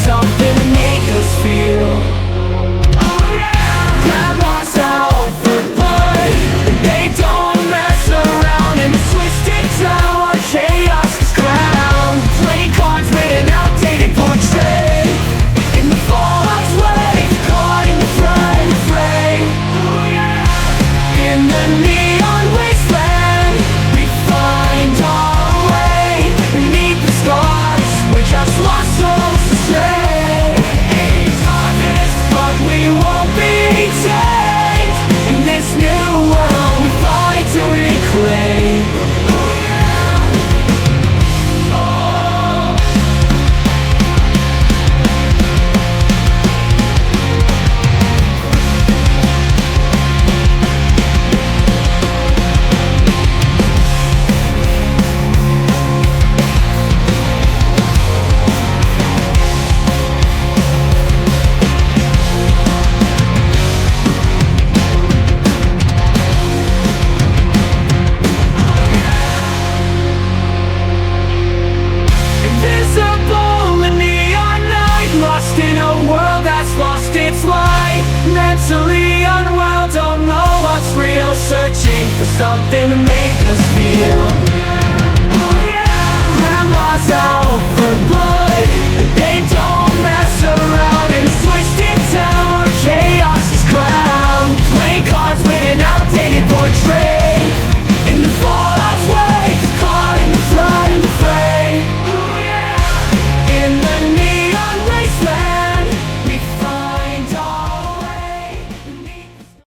Something to make us feel. Grandma's out for blood, they don't mess around. In the twisted tower, chaos is crowned. Play cards with an outdated portrait. In the fallout's way, caught in the front fray. In the neon wasteland, we find our way. Beneath the stars, we're just lost souls astray. We won't be tamed. In this new world we fight to reclaim. Lost in a world that's lost its light. Mentally unwell, don't know what's real. Searching for something to make us feel. Grandma's out for blood, they don't mess around. In a twisted tower, chaos is crowned. Play cards with an outdated portrait.